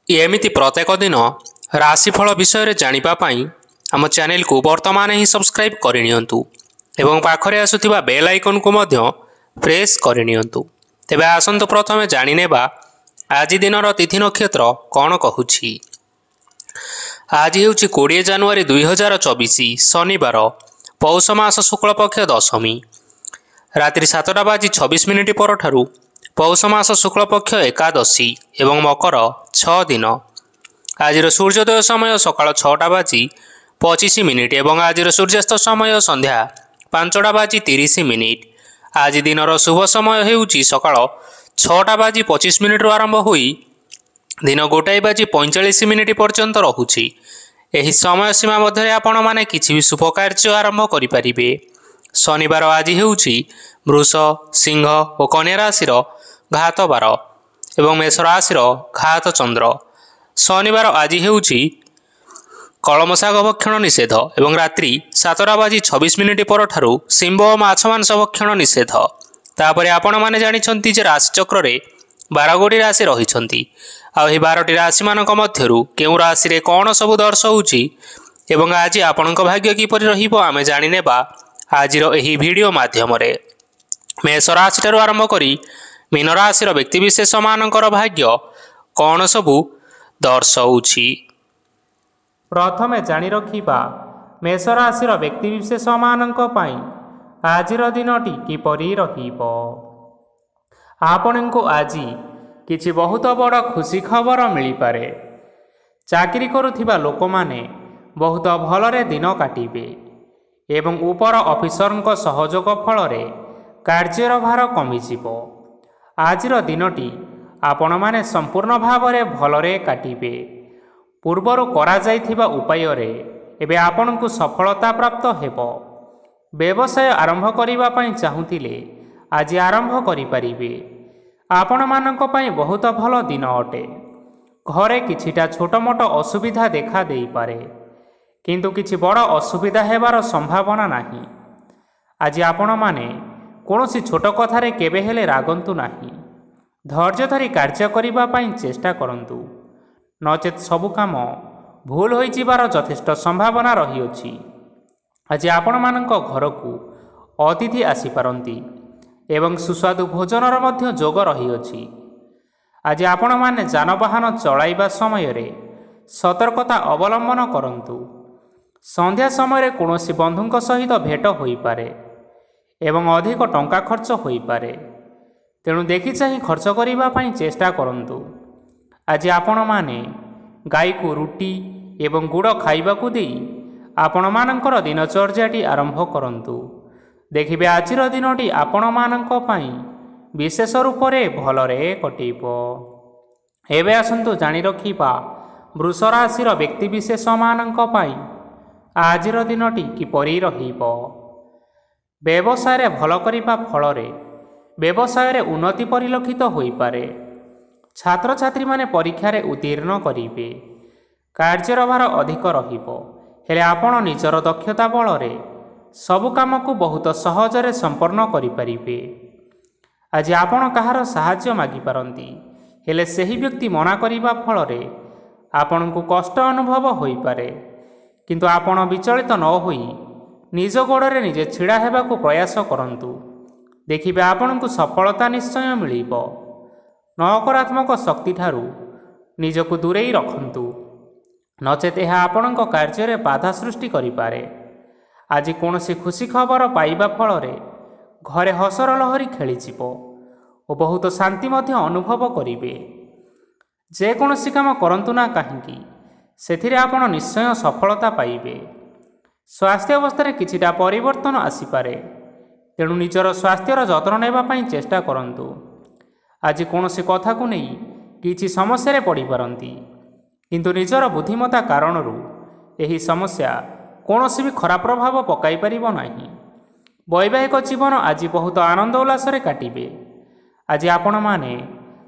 एमिति प्रत्येक दिन राशिफल विषय जानिबा पाई आम चैनल को वर्तमान ही सब्सक्राइब करनियंतु एवं पाखरे आसुथिबा बेल आइकन को मध्य प्रेस करनियंतु। तेबे आसंतु प्रथमे जानिनेबा आज दिनर तिथि नक्षत्र कौन कहूछि। आज हेउछि 20 जनवरी 2024 शनिवार पौष मास शुक्ल पक्ष दशमी रात्रि 7:26 परठारु पौष मास शुक्ल पक्ष एकादशी एवं मकर 6 दिन। आज सूर्योदय समय सकाळ 6:25 एवं आज सूर्यास्त समय संध्या 5:30। आज दिनर शुभ समय हेउछि सकाळ 6:25 आरंभ होई दिन 1:45 पर्यंत रहुछि। एही समय सीमा मध्य आपण माने किछि भी शुभ कार्य आरंभ करि परिबे। शनिवार आज हेउछि वृष सिंह और कन्या राशि घात बार एवं मेष राशि घात चंद्र। शनिवार आज हेउछि कलम शाग भक्षण निषेध एवं रात्रि 7:26 परठारु शिंब और माछ मांस भक्षण निषेध। तापरे आपण माने जानिछंती जे राशि चक्र रे 12 गोटी राशि रहिछंती। आ एही 12टी राशि मानक मध्यरु केउ राशि रे कोन सब दर्शाउछि एवं आज आपणक भाग्य किपरि रहिबो आमे जानि नेबा आजिर एही वीडियो माध्यम रे। मेष राशि ठारु आरंभ करी मीन राशि व्यक्ति विशेष मानकर भाग्य कोन सबु दर्शाउछि। प्रथमे जानि रखिबा मेष राशि व्यक्ति विशेष मानक पई आजिर दिनटी किपरि रहिबो। आपणको आजि किछि बहुत बड़ खुशी खबर मिली पारे। चाकरी करुथिबा लोक माने बहुत भलरे दिन काटिबे एवं ऊपर ऑफिसरଙ୍କ सहयोग फलरे कार्यर भार कमिजिबो। आजिर दिनटी आपण माने संपूर्ण भावरे भलरे काटिबे। पूर्वरु करा जाइथिबा उपाୟରେ एबे आपणକୁ सफलता प्राप्त हेबो। व्यवसाय आरंभ करिबा पई चाहुतिले आज आरंभ करि परिबे। आपण मानक पई बहुत भल दिन अटे। घरे किछिटा छोट मोट असुविधा देखा देई पारे किंतु किछि बड़ असुविधा हेबार संभावना नाही। आज आपण माने कोनोसी छोट कथारे केबे हेले रागंतु नाही। धैर्य धरी कार्य करिबा पई चेष्टा करंतु नचेत सबु काम भूल होई जिबार यथेष्ट संभावना रहियोछि। आज आपण मानक घरकू अतिथि आसी पारंती एवं सुस्वादु भोजनर मध्य जोग रहियोछि। आज आपण माने जानवाहन चलाइबा समय रे सतर्कता अवलंबन करंतु। संध्या समय कोनोसी बंधुंक सहित भेट होई पारे एवं अधिक टंका खर्च होई पारे। तेणु देखि चाहि खर्च करिबा पई चेष्टा करंतु। आज आपण माने गाई को रुटी एवं गुड़ खाइबाकू देई आपण मानकर दिनचर्याटी आरंभ करंतु। देखिबे आजिर दिनटी आपण मानक पई विशेष रूप रे भलरे कटिबो। एबे आसंतु जानि रखिबा वृष राशि व्यक्ति विशेष मानक पई आजिर दिनटी किपरि रहिबो। व्यवसाय रे भल करिबा फलरे व्यवसाय रे उन्नति परिलक्षित होई पारे। छात्र छात्री माने परीक्षा रे उत्तीर्ण करिबे। कार्यर भार अधिक रहिबो हेले आपण निजर दक्षता बलरे सबु काम को बहुत सहजरे संपन्न करि परिबे। आज आपण कहार सहाय्य मागी पारंती हेले सही व्यक्ति मना करिबा फलरे आपण को कष्ट अनुभव होई पारे। किंतु आपण विचलित न होई निज गोड़े निजे छिड़ा हेबाकू प्रयास करंतु। देखिबे आपण को सफलता निश्चय मिलिबो। नकारात्मक शक्ति ठारू निजको दूरेई रखंतु नचेत यह आपणक कार्य बाधा सृष्टि करिपारे। आज कोनोसी खुशी खबर पाइबा फलरे घरे हसर लहरी खेलीजिबो और बहुत शांति मध्य अनुभव करिबे। जे कोनोसी काम करंतु ना काहींकी सेथिरे आपण निश्चय सफलता पाइबे। स्वास्थ्य अवस्था किछिटा परिवर्तन आसीपारे तेणु निजर स्वास्थ्यर जत्न नेबा पई चेष्टा करंतु। आज कोनोसी कथा को नहीं किछि समस्या रे पड़ी पारंती किंतु निजर बुद्धिमता कारणरू एही समस्या कोनोसी भी खराब प्रभाव पकाई परिबो नाही। वैवाहिक जीवन आज बहुत आनंद उल्लास रे काटिबे। आज आपण माने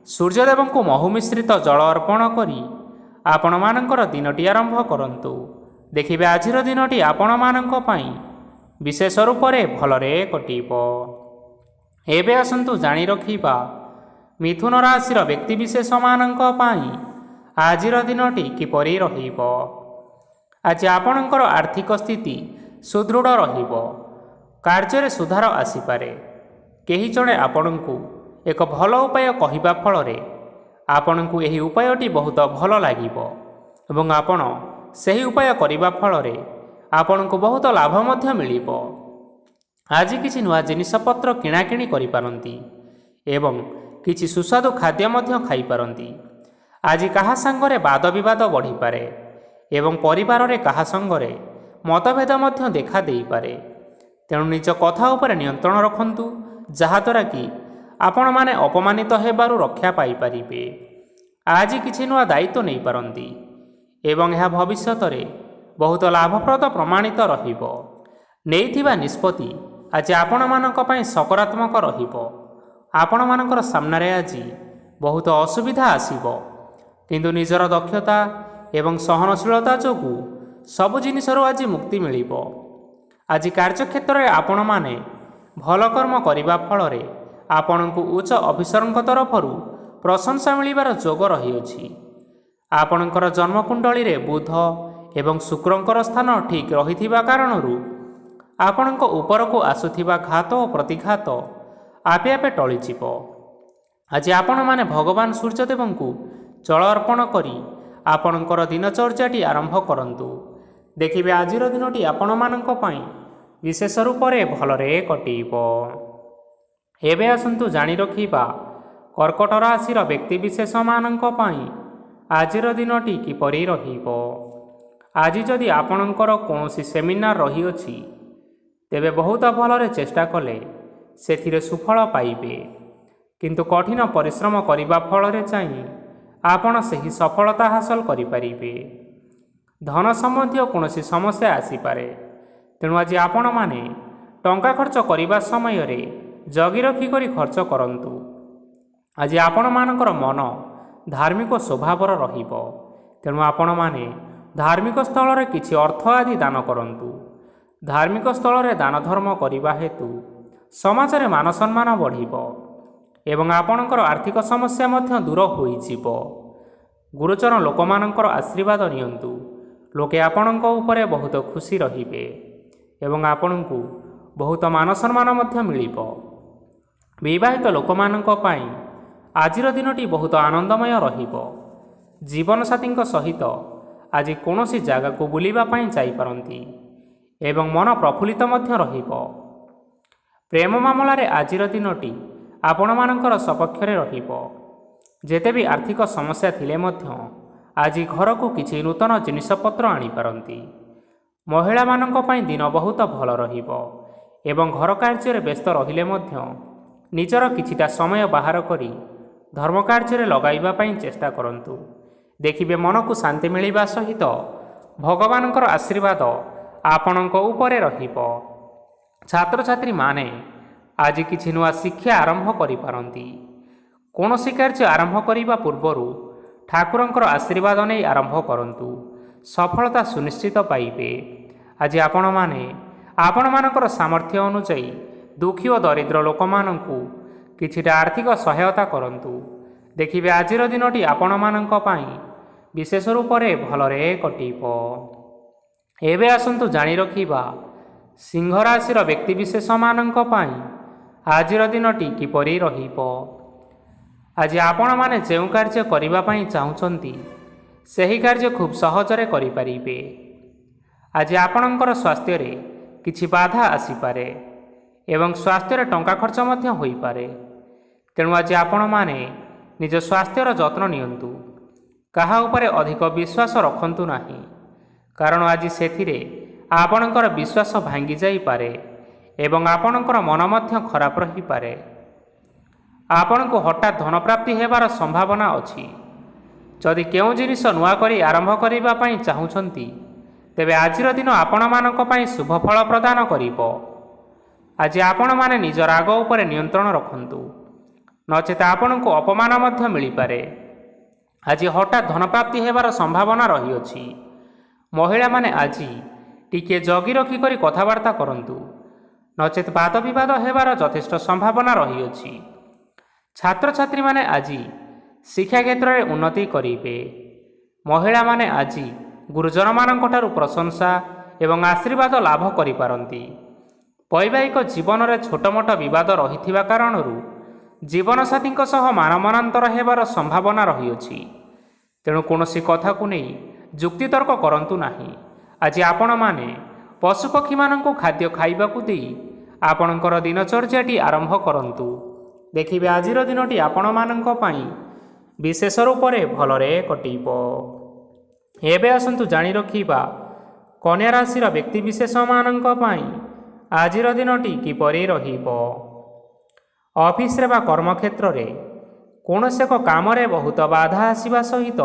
सूर्यदेव को महु मिश्रित जल अर्पण करी आपण मानकर दिनटी आरंभ करंतु। देखिबे आजिर दिनटी आपण मानक पई विशेष रूप रे भलरे कटिबो। एबे आसंतु जानि रखिबा मिथुन राशि व्यक्ति विशेष मानक पाई ଆଜିର ଦିନଟି କିପରି ରହିବ। ଆଜି ଆପଣଙ୍କର ଆର୍ଥିକ ସ୍ଥିତି ସୁଦୃଢ଼ ରହିବ। କାର୍ଯ୍ୟରେ ସୁଧାର ଆସିପାରେ। କେହି ଜଣେ ଆପଣଙ୍କୁ ଏକ ଭଲ ଉପାୟ କହିବା ଫଳରେ ଆପଣଙ୍କୁ ଏହି ଉପାୟଟି ବହୁତ ଭଲ ଲାଗିବ ଏବଂ ଆପଣ ସେହି ଉପାୟ କରିବା ଫଳରେ ଆପଣଙ୍କୁ ବହୁତ ଲାଭ ମଧ୍ୟ ମିଳିବ। ଆଜି କିଛି ନୂଆ ଜିନିଷପତ୍ର କିଣାକିଣି କରିପାରନ୍ତି ଏବଂ କିଛି ସୁସ୍ୱାଦୁ ଖାଦ୍ୟ ମଧ୍ୟ ଖାଇପାରନ୍ତି। ଆଜି କାହା ସାଙ୍ଗରେ ବାଦ ବିବାଦ ବଢ଼ିପାରେ ଏବଂ ପରିବାରରେ କାହା ସଙ୍ଗରେ ମତଭେଦ ମଧ୍ୟ ଦେଖା ଦେଇପାରେ। ତେଣୁ ନିଜ କଥା ଉପରେ ନିୟନ୍ତ୍ରଣ ରଖନ୍ତୁ, ଯାହାଦ୍ୱାରା କି ଆପଣମାନେ ଅପମାନିତ ହେବାରୁ ରକ୍ଷା ପାଇପାରିବେ। ଆଜି କିଛି ନୂଆ ଦାୟିତ୍ୱ ନେଇପାରନ୍ତି ଏବଂ ଏହା ଭବିଷ୍ୟତରେ ବହୁତ ଲାଭପ୍ରଦ ପ୍ରମାଣିତ ରହିବ। ନେଇଥିବା ନିଷ୍ପତ୍ତି ଆଜି ଆପଣମାନଙ୍କ ପାଇଁ ସକାରାତ୍ମକ ରହିବ। ଆପଣମାନଙ୍କର ସାମ୍ନାରେ ଆଜି ବହୁତ ଅସୁବିଧା ଆସିବ, କିନ୍ତୁ ନିଜର ଦକ୍ଷତା ଏବଂ ସହନଶୀଳତା ଯୋଗୁଁ ସବୁ ଜିନିଷରୁ ଆଜି ମୁକ୍ତି ମିଳିବ। ଆଜି କାର୍ଯ୍ୟକ୍ଷେତ୍ରରେ ଆପଣମାନେ ଭଲ କର୍ମ କରିବା ଫଳରେ ଆପଣଙ୍କୁ ଉଚ୍ଚ ଅଫିସରଙ୍କ ତରଫରୁ ପ୍ରଶଂସା ମିଳିବାର ଯୋଗ ରହିଅଛି। ଆପଣଙ୍କର ଜନ୍ମକୁଣ୍ଡଳୀରେ ବୁଧ ଏବଂ ଶୁକ୍ରଙ୍କର ସ୍ଥାନ ଠିକ୍ ରହିଥିବା କାରଣରୁ ଆପଣଙ୍କ ଉପରକୁ ଆସୁଥିବା ଘାତ ଓ ପ୍ରତିଘାତ ଆପେ ଆପେ ଟଳିଯିବ। ଆଜି ଆପଣମାନେ ଭଗବାନ ସୂର୍ଯ୍ୟଦେବଙ୍କୁ ଜଳ ଅର୍ପଣ କରି ଆପଣଙ୍କର ଦିନଚର୍ଯ୍ୟାଟି ଆରମ୍ଭ କରନ୍ତୁ। ଦେଖିବେ ଆଜିର ଦିନଟି ଆପଣମାନଙ୍କ ପାଇଁ ବିଶେଷ ରୂପରେ ଭଲରେ କଟିବ। ଏବେ ଆସନ୍ତୁ ଜାଣି ରଖିବା କର୍କଟ ରାଶିର ବ୍ୟକ୍ତିବିଶେଷମାନଙ୍କ ପାଇଁ ଆଜିର ଦିନଟି କିପରି ରହିବ। ଆଜି ଯଦି ଆପଣଙ୍କର କୌଣସି ସେମିନାର ରହିଅଛି, ତେବେ ବହୁତ ଭଲରେ ଚେଷ୍ଟା କଲେ ସେଥିରେ ସୁଫଳ ପାଇବେ, କିନ୍ତୁ କଠିନ ପରିଶ୍ରମ କରିବା ଫଳରେ ଚାହିଁ ଆପଣ ସେହି ସଫଳତା ହାସଲ କରିପାରିବେ। ଧନ ସମ୍ବନ୍ଧୀୟ କୌଣସି ସମସ୍ୟା ଆସିପାରେ, ତେଣୁ ଆଜି ଆପଣମାନେ ଟଙ୍କା ଖର୍ଚ୍ଚ କରିବା ସମୟରେ ଜଗି ରଖି କରି ଖର୍ଚ୍ଚ କରନ୍ତୁ। ଆଜି ଆପଣମାନଙ୍କର ମନ ଧାର୍ମିକ ସ୍ୱଭାବର ରହିବ, ତେଣୁ ଆପଣମାନେ ଧାର୍ମିକ ସ୍ଥଳରେ କିଛି ଅର୍ଥ ଆଦି ଦାନ କରନ୍ତୁ। ଧାର୍ମିକ ସ୍ଥଳରେ ଦାନ ଧର୍ମ କରିବା ହେତୁ ସମାଜରେ ମାନ ସମ୍ମାନ ବଢ଼ିବ ଏବଂ ଆପଣଙ୍କର ଆର୍ଥିକ ସମସ୍ୟା ମଧ୍ୟ ଦୂର ହୋଇଯିବ। ଗୁରୁଜନ ଲୋକମାନଙ୍କର ଆଶୀର୍ବାଦ ନିଅନ୍ତୁ। ଲୋକେ ଆପଣଙ୍କ ଉପରେ ବହୁତ ଖୁସି ରହିବେ ଏବଂ ଆପଣଙ୍କୁ ବହୁତ ମାନ ସମ୍ମାନ ମଧ୍ୟ ମିଳିବ। ବିବାହିତ ଲୋକମାନଙ୍କ ପାଇଁ ଆଜିର ଦିନଟି ବହୁତ ଆନନ୍ଦମୟ ରହିବ। ଜୀବନସାଥୀଙ୍କ ସହିତ ଆଜି କୌଣସି ଜାଗାକୁ ବୁଲିବା ପାଇଁ ଯାଇପାରନ୍ତି ଏବଂ ମନ ପ୍ରଫୁଲ୍ଲିତ ମଧ୍ୟ ରହିବ। ପ୍ରେମ ମାମଲାରେ ଆଜିର ଦିନଟି ଆପଣମାନଙ୍କର ସପକ୍ଷରେ ରହିବ। ଯେତେ ବି ଆର୍ଥିକ ସମସ୍ୟା ଥିଲେ ମଧ୍ୟ ଆଜି ଘରକୁ କିଛି ନୂତନ ଜିନିଷପତ୍ର ଆଣିପାରନ୍ତି। ମହିଳାମାନଙ୍କ ପାଇଁ ଦିନ ବହୁତ ଭଲ ରହିବ ଏବଂ ଘର କାର୍ଯ୍ୟରେ ବ୍ୟସ୍ତ ରହିଲେ ମଧ୍ୟ ନିଜର କିଛିଟା ସମୟ ବାହାର କରି ଧର୍ମ କାର୍ଯ୍ୟରେ ଲଗାଇବା ପାଇଁ ଚେଷ୍ଟା କରନ୍ତୁ। ଦେଖିବେ ମନକୁ ଶାନ୍ତି ମିଳିବା ସହିତ ଭଗବାନଙ୍କର ଆଶୀର୍ବାଦ ଆପଣଙ୍କ ଉପରେ ରହିବ। ଛାତ୍ରଛାତ୍ରୀମାନେ ଆଜି କିଛି ନୂଆ ଶିକ୍ଷା ଆରମ୍ଭ କରିପାରନ୍ତି। କୌଣସି କାର୍ଯ୍ୟ ଆରମ୍ଭ କରିବା ପୂର୍ବରୁ ଠାକୁରଙ୍କର ଆଶୀର୍ବାଦ ନେଇ ଆରମ୍ଭ କରନ୍ତୁ, ସଫଳତା ସୁନିଶ୍ଚିତ ପାଇବେ। ଆଜି ଆପଣମାନେ ଆପଣମାନଙ୍କର ସାମର୍ଥ୍ୟ ଅନୁଯାୟୀ ଦୁଃଖୀ ଓ ଦରିଦ୍ର ଲୋକମାନଙ୍କୁ କିଛିଟା ଆର୍ଥିକ ସହାୟତା କରନ୍ତୁ। ଦେଖିବେ ଆଜିର ଦିନଟି ଆପଣମାନଙ୍କ ପାଇଁ ବିଶେଷ ରୂପରେ ଭଲରେ କଟିବ। ଏବେ ଆସନ୍ତୁ ଜାଣି ରଖିବା ସିଂହ ରାଶିର ବ୍ୟକ୍ତିବିଶେଷମାନଙ୍କ ପାଇଁ ଆଜିର ଦିନଟି କିପରି ରହିବ। ଆଜି ଆପଣମାନେ ଯେଉଁ କାର୍ଯ୍ୟ କରିବା ପାଇଁ ଚାହୁଁଛନ୍ତି, ସେହି କାର୍ଯ୍ୟ ଖୁବ୍ ସହଜରେ କରିପାରିବେ। ଆଜି ଆପଣଙ୍କର ସ୍ୱାସ୍ଥ୍ୟରେ କିଛି ବାଧା ଆସିପାରେ ଏବଂ ସ୍ୱାସ୍ଥ୍ୟରେ ଟଙ୍କା ଖର୍ଚ୍ଚ ମଧ୍ୟ ହୋଇପାରେ। ତେଣୁ ଆଜି ଆପଣମାନେ ନିଜ ସ୍ୱାସ୍ଥ୍ୟର ଯତ୍ନ ନିଅନ୍ତୁ। କାହା ଉପରେ ଅଧିକ ବିଶ୍ୱାସ ରଖନ୍ତୁ ନାହିଁ, କାରଣ ଆଜି ସେଥିରେ ଆପଣଙ୍କର ବିଶ୍ୱାସ ଭାଙ୍ଗି ଯାଇପାରେ ଏବଂ ଆପଣଙ୍କର ମନ ମଧ୍ୟ ଖରାପ ରହିପାରେ। ଆପଣଙ୍କୁ ହଠାତ୍ ଧନପ୍ରାପ୍ତି ହେବାର ସମ୍ଭାବନା ଅଛି। ଯଦି କେଉଁ ଜିନିଷ ନୂଆ କରି ଆରମ୍ଭ କରିବା ପାଇଁ ଚାହୁଁଛନ୍ତି, ତେବେ ଆଜିର ଦିନ ଆପଣମାନଙ୍କ ପାଇଁ ଶୁଭ ଫଳ ପ୍ରଦାନ କରିବ। ଆଜି ଆପଣମାନେ ନିଜ ରାଗ ଉପରେ ନିୟନ୍ତ୍ରଣ ରଖନ୍ତୁ, ନଚେତ ଆପଣଙ୍କୁ ଅପମାନ ମଧ୍ୟ ମିଳିପାରେ। ଆଜି ହଠାତ୍ ଧନପ୍ରାପ୍ତି ହେବାର ସମ୍ଭାବନା ରହିଅଛି। ମହିଳାମାନେ ଆଜି ଟିକିଏ ଜଗି ରଖି କରି କଥାବାର୍ତ୍ତା କରନ୍ତୁ, ନଚେତ ବାଦ ବିବାଦ ହେବାର ଯଥେଷ୍ଟ ସମ୍ଭାବନା ରହିଅଛି। ଛାତ୍ରଛାତ୍ରୀମାନେ ଆଜି ଶିକ୍ଷା କ୍ଷେତ୍ରରେ ଉନ୍ନତି କରିବେ। ମହିଳାମାନେ ଆଜି ଗୁରୁଜନମାନଙ୍କଠାରୁ ପ୍ରଶଂସା ଏବଂ ଆଶୀର୍ବାଦ ଲାଭ କରିପାରନ୍ତି। ବୈବାହିକ ଜୀବନରେ ଛୋଟମୋଟ ବିବାଦ ରହିଥିବା କାରଣରୁ ଜୀବନସାଥୀଙ୍କ ସହ ମାନମନାନ୍ତର ହେବାର ସମ୍ଭାବନା ରହିଅଛି। ତେଣୁ କୌଣସି କଥାକୁ ନେଇ ଯୁକ୍ତିତର୍କ କରନ୍ତୁ ନାହିଁ। ଆଜି ଆପଣମାନେ ପଶୁପକ୍ଷୀମାନଙ୍କୁ ଖାଦ୍ୟ ଖାଇବାକୁ ଦେଇ ଆପଣଙ୍କର ଦିନଚର୍ଯ୍ୟାଟି ଆରମ୍ଭ କରନ୍ତୁ। ଦେଖିବେ ଆଜିର ଦିନଟି ଆପଣମାନଙ୍କ ପାଇଁ ବିଶେଷ ରୂପରେ ଭଲରେ କଟିବ। ଏବେ ଆସନ୍ତୁ ଜାଣି ରଖିବା କନ୍ୟା ରାଶିର ବ୍ୟକ୍ତିବିଶେଷମାନଙ୍କ ପାଇଁ ଆଜିର ଦିନଟି କିପରି ରହିବ। ଅଫିସରେ ବା କର୍ମକ୍ଷେତ୍ରରେ କୌଣସି ଏକ କାମରେ ବହୁତ ବାଧା ଆସିବା ସହିତ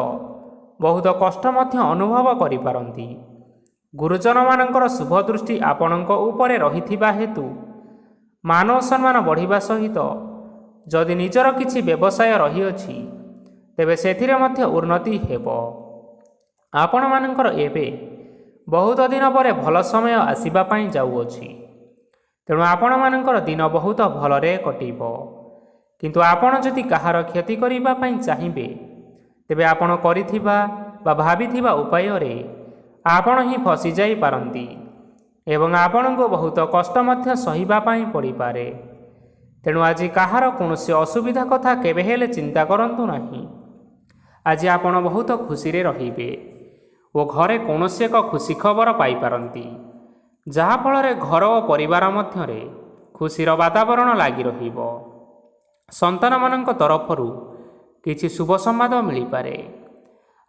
ବହୁତ କଷ୍ଟ ମଧ୍ୟ ଅନୁଭବ କରିପାରନ୍ତି। ଗୁରୁଜନମାନଙ୍କର ଶୁଭ ଦୃଷ୍ଟି ଆପଣଙ୍କ ଉପରେ ରହିଥିବା ହେତୁ ମାନ ଓ ସମ୍ମାନ ବଢ଼ିବା ସହିତ ଯଦି ନିଜର କିଛି ବ୍ୟବସାୟ ରହିଅଛି ତେବେ ସେଥିରେ ମଧ୍ୟ ଉନ୍ନତି ହେବ। ଆପଣମାନଙ୍କର ଏବେ ବହୁତ ଦିନ ପରେ ଭଲ ସମୟ ଆସିବା ପାଇଁ ଯାଉଅଛି। ତେଣୁ ଆପଣମାନଙ୍କର ଦିନ ବହୁତ ଭଲରେ କଟିବ। କିନ୍ତୁ ଆପଣ ଯଦି କାହାର କ୍ଷତି କରିବା ପାଇଁ ଚାହିଁବେ ତେବେ ଆପଣ କରିଥିବା ବା ଭାବିଥିବା ଉପାୟରେ ଆପଣ ହିଁ ଫସିଯାଇପାରନ୍ତି ଏବଂ ଆପଣଙ୍କୁ ବହୁତ କଷ୍ଟ ମଧ୍ୟ ସହିବା ପାଇଁ ପଡ଼ିପାରେ। ତେଣୁ ଆଜି କାହାର କୌଣସି ଅସୁବିଧା କଥା କେବେ ହେଲେ ଚିନ୍ତା କରନ୍ତୁ ନାହିଁ। ଆଜି ଆପଣ ବହୁତ ଖୁସିରେ ରହିବେ ଓ ଘରେ କୌଣସି ଏକ ଖୁସି ଖବର ପାଇପାରନ୍ତି, ଯାହାଫଳରେ ଘର ଓ ପରିବାର ମଧ୍ୟରେ ଖୁସିର ବାତାବରଣ ଲାଗି ରହିବ। ସନ୍ତାନମାନଙ୍କ ତରଫରୁ କିଛି ଶୁଭ ସମ୍ବାଦ ମିଳିପାରେ।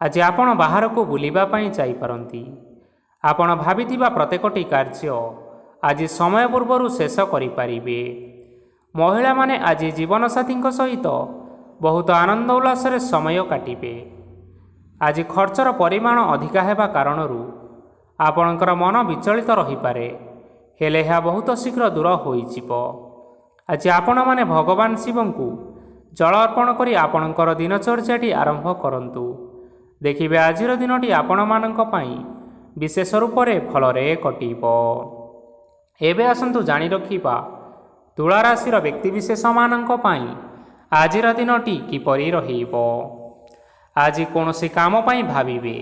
ଆଜି ଆପଣ ବାହାରକୁ ବୁଲିବା ପାଇଁ ଯାଇପାରନ୍ତି। ଆପଣ ଭାବିଥିବା ପ୍ରତ୍ୟେକଟି କାର୍ଯ୍ୟ ଆଜି ସମୟ ପୂର୍ବରୁ ଶେଷ କରିପାରିବେ। ମହିଳାମାନେ ଆଜି ଜୀବନସାଥୀଙ୍କ ସହିତ ବହୁତ ଆନନ୍ଦ ଉଲ୍ଲାସରେ ସମୟ କାଟିବେ। ଆଜି ଖର୍ଚ୍ଚର ପରିମାଣ ଅଧିକା ହେବା କାରଣରୁ ଆପଣଙ୍କର ମନ ବିଚଳିତ ରହିପାରେ, ହେଲେ ଏହା ବହୁତ ଶୀଘ୍ର ଦୂର ହୋଇଯିବ। ଆଜି ଆପଣମାନେ ଭଗବାନ ଶିବଙ୍କୁ ଜଳ ଅର୍ପଣ କରି ଆପଣଙ୍କର ଦିନଚର୍ଯ୍ୟାଟି ଆରମ୍ଭ କରନ୍ତୁ। ଦେଖିବେ ଆଜିର ଦିନଟି ଆପଣମାନଙ୍କ ପାଇଁ ବିଶେଷ ରୂପରେ ଭଲରେ କଟିବ। ଏବେ ଆସନ୍ତୁ ଜାଣି ରଖିବା ତୁଳା ରାଶିର ବ୍ୟକ୍ତିବିଶେଷମାନଙ୍କ ପାଇଁ ଆଜିର ଦିନଟି କିପରି ରହିବ। ଆଜି କୌଣସି କାମ ପାଇଁ ଭାବିବେ,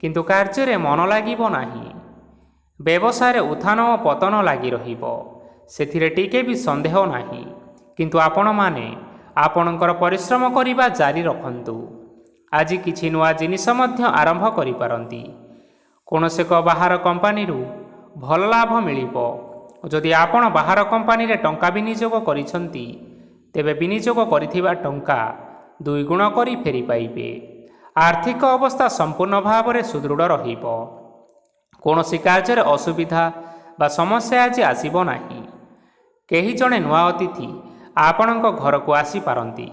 କିନ୍ତୁ କାର୍ଯ୍ୟରେ ମନ ଲାଗିବ ନାହିଁ। ବ୍ୟବସାୟରେ ଉତ୍ଥାନ ଓ ପତନ ଲାଗି ରହିବ, ସେଥିରେ ଟିକେ ବି ସନ୍ଦେହ ନାହିଁ। କିନ୍ତୁ ଆପଣମାନେ ଆପଣଙ୍କର ପରିଶ୍ରମ କରିବା ଜାରି ରଖନ୍ତୁ। ଆଜି କିଛି ନୂଆ ଜିନିଷ ମଧ୍ୟ ଆରମ୍ଭ କରିପାରନ୍ତି। କୌଣସି ଏକ ବାହାର କମ୍ପାନୀରୁ ଭଲ ଲାଭ ମିଳିବ। ଯଦି ଆପଣ ବାହାର କମ୍ପାନୀରେ ଟଙ୍କା ବିନିଯୋଗ କରିଛନ୍ତି ତେବେ ବିନିଯୋଗ କରିଥିବା ଟଙ୍କା ଦୁଇଗୁଣ କରି ଫେରି ପାଇବେ। ଆର୍ଥିକ ଅବସ୍ଥା ସମ୍ପୂର୍ଣ୍ଣ ଭାବରେ ସୁଦୃଢ଼ ରହିବ। କୌଣସି କାର୍ଯ୍ୟରେ ଅସୁବିଧା ବା ସମସ୍ୟା ଆଜି ଆସିବ ନାହିଁ। କେହି ଜଣେ ନୂଆ ଅତିଥି ଆପଣଙ୍କ ଘରକୁ ଆସିପାରନ୍ତି,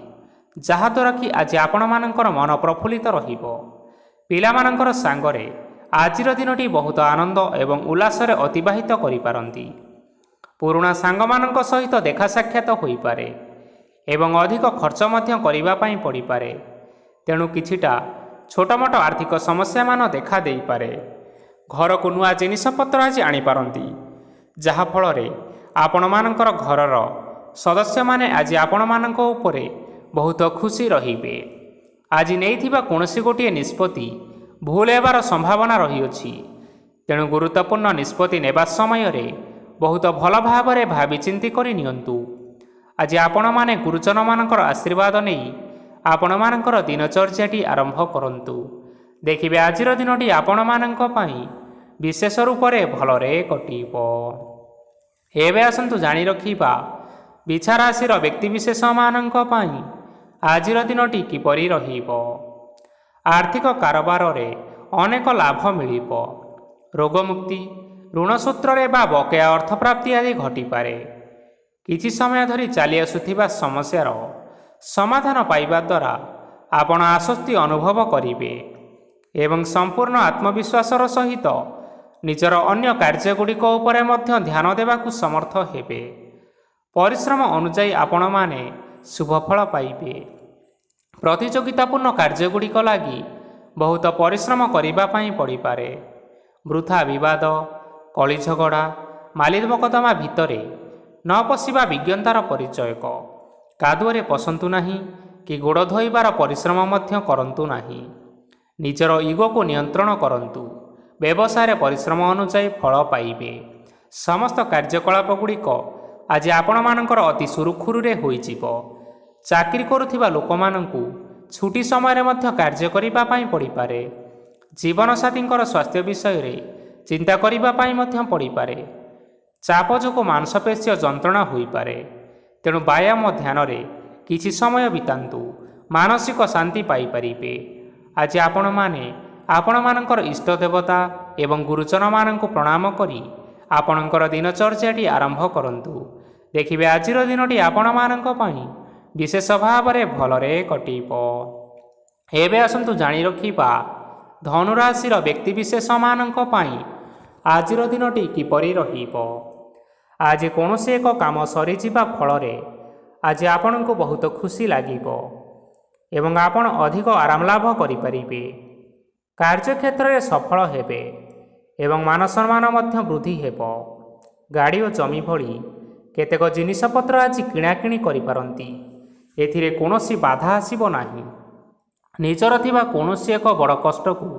ଯାହାଦ୍ୱାରା କି ଆଜି ଆପଣମାନଙ୍କର ମନ ପ୍ରଫୁଲ୍ଲିତ ରହିବ। ପିଲାମାନଙ୍କର ସାଙ୍ଗରେ ଆଜିର ଦିନଟି ବହୁତ ଆନନ୍ଦ ଏବଂ ଉଲ୍ଲାସରେ ଅତିବାହିତ କରିପାରନ୍ତି। ପୁରୁଣା ସାଙ୍ଗମାନଙ୍କ ସହିତ ଦେଖା ସାକ୍ଷାତ ହୋଇପାରେ ଏବଂ ଅଧିକ ଖର୍ଚ୍ଚ ମଧ୍ୟ କରିବା ପାଇଁ ପଡ଼ିପାରେ। ତେଣୁ କିଛିଟା ଛୋଟମୋଟ ଆର୍ଥିକ ସମସ୍ୟାମାନ ଦେଖା ଦେଇପାରେ। ଘରକୁ ନୂଆ ଜିନିଷପତ୍ର ଆଜି ଆଣିପାରନ୍ତି, ଯାହାଫଳରେ ଆପଣମାନଙ୍କର ଘରର ସଦସ୍ୟମାନେ ଆଜି ଆପଣମାନଙ୍କ ଉପରେ ବହୁତ ଖୁସି ରହିବେ। ଆଜି ନେଇଥିବା କୌଣସି ଗୋଟିଏ ନିଷ୍ପତ୍ତି ଭୁଲ ହେବାର ସମ୍ଭାବନା ରହିଅଛି। ତେଣୁ ଗୁରୁତ୍ୱପୂର୍ଣ୍ଣ ନିଷ୍ପତ୍ତି ନେବା ସମୟରେ ବହୁତ ଭଲ ଭାବରେ ଭାବିଚିନ୍ତି କରି ନିଅନ୍ତୁ। ଆଜି ଆପଣମାନେ ଗୁରୁଜନମାନଙ୍କର ଆଶୀର୍ବାଦ ନେଇ ଆପଣମାନଙ୍କର ଦିନଚର୍ଯ୍ୟାଟି ଆରମ୍ଭ କରନ୍ତୁ। ଦେଖିବେ ଆଜିର ଦିନଟି ଆପଣମାନଙ୍କ ପାଇଁ ବିଶେଷ ରୂପରେ ଭଲରେ କଟିବ। ଏବେ ଆସନ୍ତୁ ଜାଣି ରଖିବା ବିଛା ରାଶିର ବ୍ୟକ୍ତିବିଶେଷମାନଙ୍କ ପାଇଁ ଆଜିର ଦିନଟି କିପରି ରହିବ। ଆର୍ଥିକ କାରବାରରେ ଅନେକ ଲାଭ ମିଳିବ। ରୋଗମୁକ୍ତି, ଋଣ ସୂତ୍ରରେ ବା ବକେୟା ଅର୍ଥପ୍ରାପ୍ତି ଆଦି ଘଟିପାରେ। କିଛି ସମୟ ଧରି ଚାଲି ଆସୁଥିବା ସମସ୍ୟାର ସମାଧାନ ପାଇବା ଦ୍ୱାରା ଆପଣ ଆଶ୍ୱସ୍ତି ଅନୁଭବ କରିବେ ଏବଂ ସମ୍ପୂର୍ଣ୍ଣ ଆତ୍ମବିଶ୍ୱାସର ସହିତ ନିଜର ଅନ୍ୟ କାର୍ଯ୍ୟଗୁଡ଼ିକ ଉପରେ ମଧ୍ୟ ଧ୍ୟାନ ଦେବାକୁ ସମର୍ଥ ହେବେ। ପରିଶ୍ରମ ଅନୁଯାୟୀ ଆପଣମାନେ ଶୁଭଫଳ ପାଇବେ। ପ୍ରତିଯୋଗିତାପୂର୍ଣ୍ଣ କାର୍ଯ୍ୟଗୁଡ଼ିକ ଲାଗି ବହୁତ ପରିଶ୍ରମ କରିବା ପାଇଁ ପଡ଼ିପାରେ। ବୃଥା ବିବାଦ, କଳି ଝଗଡ଼ା, ମାଲି ମକଦ୍ଦମା ଭିତରେ ନ ପଶିବା ବିଜ୍ଞତାର ପରିଚୟକ। କାଦୁଅରେ ପଶନ୍ତୁ ନାହିଁ କି ଗୋଡ଼ ଧୋଇବାର ପରିଶ୍ରମ ମଧ୍ୟ କରନ୍ତୁ ନାହିଁ। ନିଜର ଇଗୋକୁ ନିୟନ୍ତ୍ରଣ କରନ୍ତୁ। ବ୍ୟବସାୟରେ ପରିଶ୍ରମ ଅନୁଯାୟୀ ଫଳ ପାଇବେ। ସମସ୍ତ କାର୍ଯ୍ୟକଳାପଗୁଡ଼ିକ ଆଜି ଆପଣମାନଙ୍କର ଅତି ସୁରୁଖୁରୁରେ ହୋଇଯିବ। ଚାକିରି କରୁଥିବା ଲୋକମାନଙ୍କୁ ଛୁଟି ସମୟରେ ମଧ୍ୟ କାର୍ଯ୍ୟ କରିବା ପାଇଁ ପଡ଼ିପାରେ। ଜୀବନସାଥୀଙ୍କର ସ୍ୱାସ୍ଥ୍ୟ ବିଷୟରେ ଚିନ୍ତା କରିବା ପାଇଁ ମଧ୍ୟ ପଡ଼ିପାରେ। ଚାପ ଯୋଗୁଁ ମାଂସପେଶୀୟ ଯନ୍ତ୍ରଣା ହୋଇପାରେ। ତେଣୁ ବ୍ୟାୟାମ ଧ୍ୟାନରେ କିଛି ସମୟ ବିତାନ୍ତୁ। ମାନସିକ ଶାନ୍ତି ପାଇପାରିବେ। ଆଜି ଆପଣମାନେ ଆପଣମାନଙ୍କର ଇଷ୍ଟ ଦେବତା ଏବଂ ଗୁରୁଜନମାନଙ୍କୁ ପ୍ରଣାମ କରି ଆପଣଙ୍କର ଦିନଚର୍ଯ୍ୟାଟି ଆରମ୍ଭ କରନ୍ତୁ। ଦେଖିବେ ଆଜିର ଦିନଟି ଆପଣମାନଙ୍କ ପାଇଁ ବିଶେଷ ଭାବରେ ଭଲରେ କଟିବ। ଏବେ ଆସନ୍ତୁ ଜାଣି ରଖିବା ଧନୁରାଶିର ବ୍ୟକ୍ତିବିଶେଷମାନଙ୍କ ପାଇଁ ଆଜିର ଦିନଟି କିପରି ରହିବ। ଆଜି କୌଣସି ଏକ କାମ ସରିଯିବା ଫଳରେ ଆଜି ଆପଣଙ୍କୁ ବହୁତ ଖୁସି ଲାଗିବ ଏବଂ ଆପଣ ଅଧିକ ଆରାମ ଲାଭ କରିପାରିବେ। କାର୍ଯ୍ୟକ୍ଷେତ୍ରରେ ସଫଳ ହେବେ ଏବଂ ମାନସମ୍ମାନ ମଧ୍ୟ ବୃଦ୍ଧି ହେବ। ଗାଡ଼ି ଓ ଜମି ଭଳି କେତେକ ଜିନିଷପତ୍ର ଆଜି କିଣାକିଣି କରିପାରନ୍ତି। ଏଥିରେ କୌଣସି ବାଧା ଆସିବ ନାହିଁ। ନିଜର ଥିବା କୌଣସି ଏକ ବଡ଼ କଷ୍ଟକୁ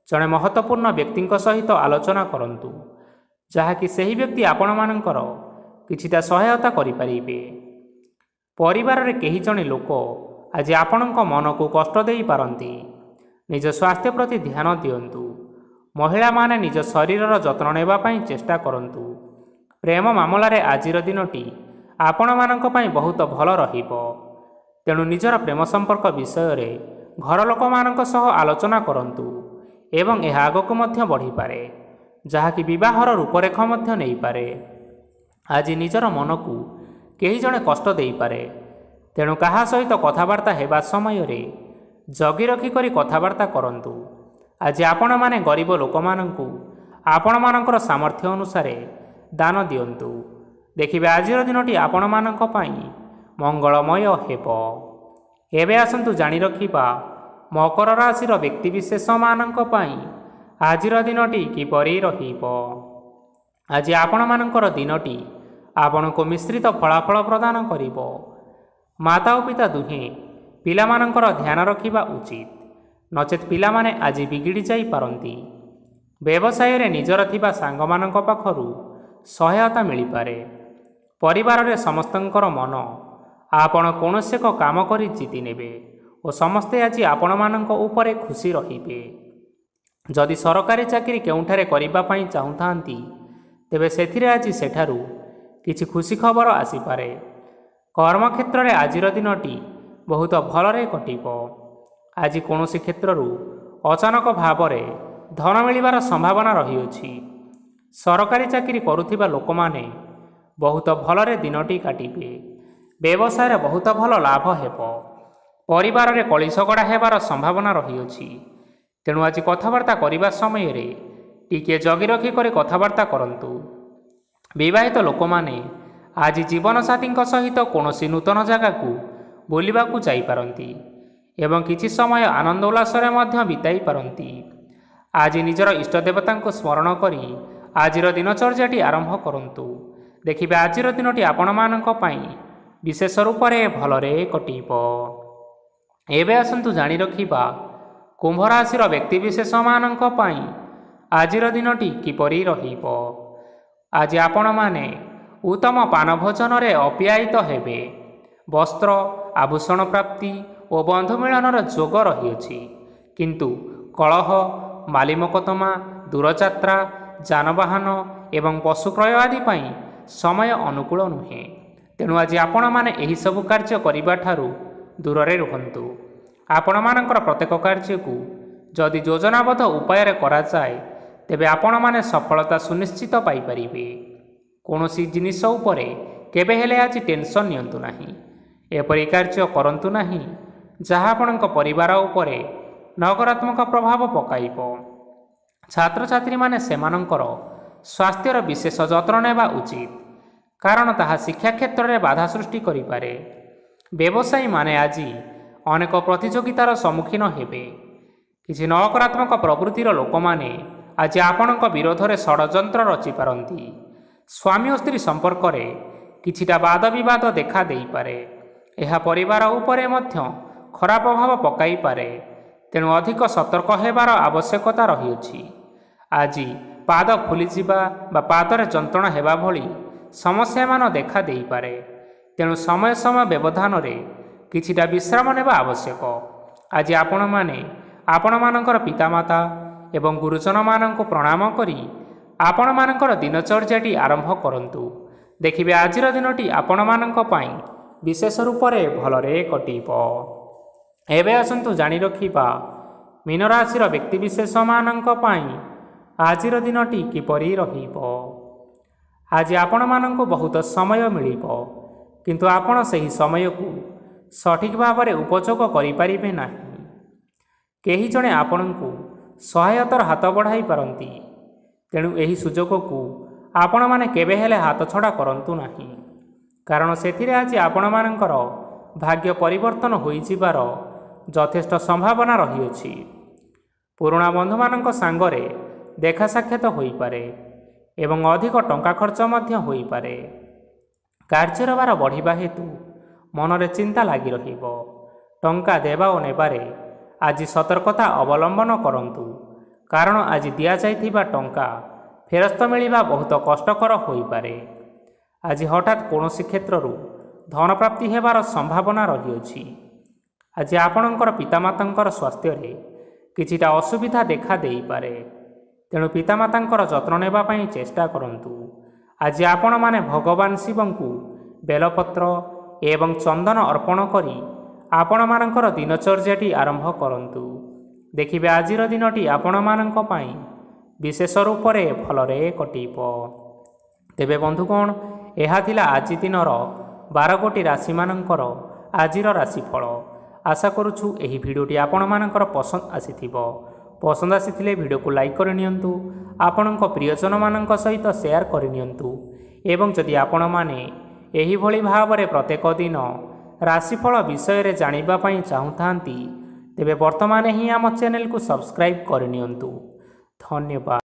ଜଣେ ମହତ୍ତ୍ୱପୂର୍ଣ୍ଣ ବ୍ୟକ୍ତିଙ୍କ ସହିତ ଆଲୋଚନା କରନ୍ତୁ, ଯାହାକି ସେହି ବ୍ୟକ୍ତି ଆପଣମାନଙ୍କର କିଛିଟା ସହାୟତା କରିପାରିବେ। ପରିବାରରେ କେହି ଜଣେ ଲୋକ ଆଜି ଆପଣଙ୍କ ମନକୁ କଷ୍ଟ ଦେଇପାରନ୍ତି। ନିଜ ସ୍ୱାସ୍ଥ୍ୟ ପ୍ରତି ଧ୍ୟାନ ଦିଅନ୍ତୁ। ମହିଳାମାନେ ନିଜ ଶରୀରର ଯତ୍ନ ନେବା ପାଇଁ ଚେଷ୍ଟା କରନ୍ତୁ। ପ୍ରେମ ମାମଲାରେ ଆଜିର ଦିନଟି ଆପଣମାନଙ୍କ ପାଇଁ ବହୁତ ଭଲ ରହିବ। ତେଣୁ ନିଜର ପ୍ରେମ ସମ୍ପର୍କ ବିଷୟରେ ଘର ଲୋକମାନଙ୍କ ସହ ଆଲୋଚନା କରନ୍ତୁ ଏବଂ ଏହା ଆଗକୁ ମଧ୍ୟ ବଢ଼ିପାରେ, ଯାହାକି ବିବାହର ରୂପରେଖ ମଧ୍ୟ ନେଇପାରେ। ଆଜି ନିଜର ମନକୁ କେହି ଜଣେ କଷ୍ଟ ଦେଇପାରେ। ତେଣୁ କାହା ସହିତ କଥାବାର୍ତ୍ତା ହେବା ସମୟରେ ଜଗି ରଖି କରି କଥାବାର୍ତ୍ତା କରନ୍ତୁ। ଆଜି ଆପଣମାନେ ଗରିବ ଲୋକମାନଙ୍କୁ ଆପଣମାନଙ୍କର ସାମର୍ଥ୍ୟ ଅନୁସାରେ ଦାନ ଦିଅନ୍ତୁ। ଦେଖିବେ ଆଜିର ଦିନଟି ଆପଣମାନଙ୍କ ପାଇଁ ମଙ୍ଗଳମୟ ହେବ। ଏବେ ଆସନ୍ତୁ ଜାଣି ରଖିବା ମକର ରାଶିର ବ୍ୟକ୍ତିବିଶେଷମାନଙ୍କ ପାଇଁ ଆଜିର ଦିନଟି କିପରି ରହିବ। ଆଜି ଆପଣମାନଙ୍କର ଦିନଟି ଆପଣଙ୍କୁ ମିଶ୍ରିତ ଫଳାଫଳ ପ୍ରଦାନ କରିବ। ମାତା ଓ ପିତା ଦୁହେଁ ପିଲାମାନଙ୍କର ଧ୍ୟାନ ରଖିବା ଉଚିତ, ନଚେତ୍ ପିଲାମାନେ ଆଜି ବିଗିଡ଼ି ଯାଇପାରନ୍ତି। ବ୍ୟବସାୟରେ ନିଜର ଥିବା ସାଙ୍ଗମାନଙ୍କ ପାଖରୁ ସହାୟତା ମିଳିପାରେ। ପରିବାରରେ ସମସ୍ତଙ୍କର ମନ ଆପଣ କୌଣସି ଏକ କାମ କରି ଜିତି ନେବେ ଓ ସମସ୍ତେ ଆଜି ଆପଣମାନଙ୍କ ଉପରେ ଖୁସି ରହିବେ। ଯଦି ସରକାରୀ ଚାକିରି କେଉଁଠାରେ କରିବା ପାଇଁ ଚାହୁଁଥାନ୍ତି, ତେବେ ସେଥିରେ ଆଜି ସେଠାରୁ କିଛି ଖୁସି ଖବର ଆସିପାରେ। କର୍ମକ୍ଷେତ୍ରରେ ଆଜିର ଦିନଟି ବହୁତ ଭଲରେ କଟିବ। ଆଜି କୌଣସି କ୍ଷେତ୍ରରୁ ଅଚାନକ ଭାବରେ ଧନ ମିଳିବାର ସମ୍ଭାବନା ରହିଅଛି। ସରକାରୀ ଚାକିରି କରୁଥିବା ଲୋକମାନେ ବହୁତ ଭଲରେ ଦିନଟି କାଟିବେ। ବ୍ୟବସାୟରେ ବହୁତ ଭଲ ଲାଭ ହେବ। ପରିବାରରେ କଳିଝଗଡ଼ା ହେବାର ସମ୍ଭାବନା ରହିଅଛି। ତେଣୁ ଆଜି କଥାବାର୍ତ୍ତା କରିବା ସମୟରେ ଟିକିଏ ଜଗି ରଖି କରି କଥାବାର୍ତ୍ତା କରନ୍ତୁ। ବିବାହିତ ଲୋକମାନେ ଆଜି ଜୀବନସାଥୀଙ୍କ ସହିତ କୌଣସି ନୂତନ ଜାଗାକୁ ବୁଲିବାକୁ ଯାଇପାରନ୍ତି ଏବଂ କିଛି ସମୟ ଆନନ୍ଦ ଉଲ୍ଲାସରେ ମଧ୍ୟ ବିତାଇ ପାରନ୍ତି। ଆଜି ନିଜର ଇଷ୍ଟ ଦେବତାଙ୍କୁ ସ୍ମରଣ କରି ଆଜିର ଦିନଚର୍ଯ୍ୟାଟି ଆରମ୍ଭ କରନ୍ତୁ। ଦେଖିବେ ଆଜିର ଦିନଟି ଆପଣମାନଙ୍କ ପାଇଁ ବିଶେଷ ରୂପରେ ଭଲରେ କଟିବ। ଏବେ ଆସନ୍ତୁ ଜାଣି ରଖିବା କୁମ୍ଭ ରାଶିର ବ୍ୟକ୍ତିବିଶେଷମାନଙ୍କ ପାଇଁ ଆଜିର ଦିନଟି କିପରି ରହିବ। ଆଜି ଆପଣମାନେ ଉତ୍ତମ ପାନ ଭୋଜନରେ ଅପ୍ୟାୟିତ ହେବେ। ବସ୍ତ୍ର, ଆଭୂଷଣ ପ୍ରାପ୍ତି ଓ ବନ୍ଧୁ ମିଳନର ଯୋଗ ରହିଅଛି। କିନ୍ତୁ କଳହ, ମାଲି ମକଦ୍ଦମା, ଦୂରଯାତ୍ରା, ଯାନବାହନ ଏବଂ ପଶୁ କ୍ରୟ ଆଦି ପାଇଁ ସମୟ ଅନୁକୂଳ ନୁହେଁ। ତେଣୁ ଆଜି ଆପଣମାନେ ଏହିସବୁ କାର୍ଯ୍ୟ କରିବା ଠାରୁ ଦୂରରେ ରୁହନ୍ତୁ। ଆପଣମାନଙ୍କର ପ୍ରତ୍ୟେକ କାର୍ଯ୍ୟକୁ ଯଦି ଯୋଜନାବଦ୍ଧ ଉପାୟରେ କରାଯାଏ, ତେବେ ଆପଣମାନେ ସଫଳତା ସୁନିଶ୍ଚିତ ପାଇପାରିବେ। କୌଣସି ଜିନିଷ ଉପରେ କେବେ ହେଲେ ଆଜି ଟେନସନ୍ ନିଅନ୍ତୁ ନାହିଁ। ଏପରି କାର୍ଯ୍ୟ କରନ୍ତୁ ନାହିଁ ଯାହା ଆପଣଙ୍କ ପରିବାର ଉପରେ ନକାରାତ୍ମକ ପ୍ରଭାବ ପକାଇବ। ଛାତ୍ରଛାତ୍ରୀମାନେ ସେମାନଙ୍କର ସ୍ୱାସ୍ଥ୍ୟର ବିଶେଷ ଯତ୍ନ ନେବା ଉଚିତ, କାରଣ ତାହା ଶିକ୍ଷା କ୍ଷେତ୍ରରେ ବାଧା ସୃଷ୍ଟି କରିପାରେ। ବ୍ୟବସାୟୀମାନେ ଆଜି ଅନେକ ପ୍ରତିଯୋଗିତାର ସମ୍ମୁଖୀନ ହେବେ। କିଛି ନକାରାତ୍ମକ ପ୍ରବୃତ୍ତିର ଲୋକମାନେ ଆଜି ଆପଣଙ୍କ ବିରୋଧରେ ଷଡ଼ଯନ୍ତ୍ର ରଚିପାରନ୍ତି। ସ୍ୱାମୀ ଓ ସ୍ତ୍ରୀ ସମ୍ପର୍କରେ କିଛିଟା ବାଦ ବିବାଦ ଦେଖା ଦେଇପାରେ। ଏହା ପରିବାର ଉପରେ ମଧ୍ୟ ଖରାପ ପ୍ରଭାବ ପକାଇପାରେ। ତେଣୁ ଅଧିକ ସତର୍କ ହେବାର ଆବଶ୍ୟକତା ରହିଅଛି। ଆଜି ପାଦ ଫୁଲିଯିବା ବା ପାଦରେ ଯନ୍ତ୍ରଣା ହେବା ଭଳି ସମସ୍ୟାମାନ ଦେଖା ଦେଇପାରେ। ତେଣୁ ସମୟ ସମୟ ବ୍ୟବଧାନରେ କିଛିଟା ବିଶ୍ରାମ ନେବା ଆବଶ୍ୟକ। ଆଜି ଆପଣମାନେ ଆପଣମାନଙ୍କର ପିତାମାତା ଏବଂ ଗୁରୁଜନମାନଙ୍କୁ ପ୍ରଣାମ କରି ଆପଣମାନଙ୍କର ଦିନଚର୍ଯ୍ୟାଟି ଆରମ୍ଭ କରନ୍ତୁ। ଦେଖିବେ ଆଜିର ଦିନଟି ଆପଣମାନଙ୍କ ପାଇଁ ବିଶେଷ ରୂପରେ ଭଲରେ କଟିବ। ଏବେ ଆସନ୍ତୁ ଜାଣି ରଖିବା ମୀନ ରାଶିର ବ୍ୟକ୍ତିବିଶେଷମାନଙ୍କ ପାଇଁ ଆଜିର ଦିନଟି କିପରି ରହିବ। ଆଜି ଆପଣମାନଙ୍କୁ ବହୁତ ସମୟ ମିଳିବ, କିନ୍ତୁ ଆପଣ ସେହି ସମୟକୁ ସଠିକ୍ ଭାବରେ ଉପଯୋଗ କରିପାରିବେ ନାହିଁ। କେହି ଜଣେ ଆପଣଙ୍କୁ ସହାୟତାର ହାତ ବଢ଼ାଇ ପାରନ୍ତି, ତେଣୁ ଏହି ସୁଯୋଗକୁ ଆପଣମାନେ କେବେ ହେଲେ ହାତଛଡ଼ା କରନ୍ତୁ ନାହିଁ, କାରଣ ସେଥିରେ ଆଜି ଆପଣମାନଙ୍କର ଭାଗ୍ୟ ପରିବର୍ତ୍ତନ ହୋଇଯିବାର ଯଥେଷ୍ଟ ସମ୍ଭାବନା ରହିଅଛି। ପୁରୁଣା ବନ୍ଧୁମାନଙ୍କ ସାଙ୍ଗରେ ଦେଖା ସାକ୍ଷାତ ହୋଇପାରେ ଏବଂ ଅଧିକ ଟଙ୍କା ଖର୍ଚ୍ଚ ମଧ୍ୟ ହୋଇପାରେ। କାର୍ଯ୍ୟର ଭାର ବଢ଼ିବା ହେତୁ ମନରେ ଚିନ୍ତା ଲାଗି ରହିବ। ଟଙ୍କା ଦେବା ଓ ନେବାରେ ଆଜି ସତର୍କତା ଅବଲମ୍ବନ କରନ୍ତୁ, କାରଣ ଆଜି ଦିଆଯାଇଥିବା ଟଙ୍କା ଫେରସ୍ତ ମିଳିବା ବହୁତ କଷ୍ଟକର ହୋଇପାରେ। ଆଜି ହଠାତ୍ କୌଣସି କ୍ଷେତ୍ରରୁ ଧନପ୍ରାପ୍ତି ହେବାର ସମ୍ଭାବନା ରହିଅଛି। ଆଜି ଆପଣଙ୍କର ପିତାମାତାଙ୍କର ସ୍ୱାସ୍ଥ୍ୟରେ କିଛିଟା ଅସୁବିଧା ଦେଖା ଦେଇପାରେ, ତେଣୁ ପିତାମାତାଙ୍କର ଯତ୍ନ ନେବା ପାଇଁ ଚେଷ୍ଟା କରନ୍ତୁ। ଆଜି ଆପଣମାନେ ଭଗବାନ ଶିବଙ୍କୁ ବେଲପତ୍ର ଏବଂ ଚନ୍ଦନ ଅର୍ପଣ କରି ଆପଣମାନଙ୍କର ଦିନଚର୍ଯ୍ୟାଟି ଆରମ୍ଭ କରନ୍ତୁ। ଦେଖିବେ ଆଜିର ଦିନଟି ଆପଣମାନଙ୍କ ପାଇଁ ବିଶେଷ ରୂପରେ ଭଲରେ କଟିବ। ତେବେ ବନ୍ଧୁଗଣ, ଏହା ଥିଲା ଆଜି ଦିନର 12 ଗୋଟି ରାଶିମାନଙ୍କର ଆଜିର ରାଶିଫଳ। ଆଶା କରୁଛୁ ଏହି ଭିଡ଼ିଓଟି ଆପଣମାନଙ୍କର ପସନ୍ଦ ଆସିଥିବ। ପସନ୍ଦ ଆସିଥିଲେ ଭିଡ଼ିଓକୁ ଲାଇକ୍ କରିନିଅନ୍ତୁ, ଆପଣଙ୍କ ପ୍ରିୟଜନମାନଙ୍କ ସହିତ ସେୟାର କରିନିଅନ୍ତୁ ଏବଂ ଯଦି ଆପଣମାନେ ଏହିଭଳି ଭାବରେ ପ୍ରତ୍ୟେକ ଦିନ ରାଶିଫଳ ବିଷୟରେ ଜାଣିବା ପାଇଁ ଚାହୁଁଥାନ୍ତି, ତେବେ ବର୍ତ୍ତମାନ ହିଁ ଆମ ଚ୍ୟାନେଲକୁ ସବସ୍କ୍ରାଇବ୍ କରିନିଅନ୍ତୁ। ଧନ୍ୟବାଦ।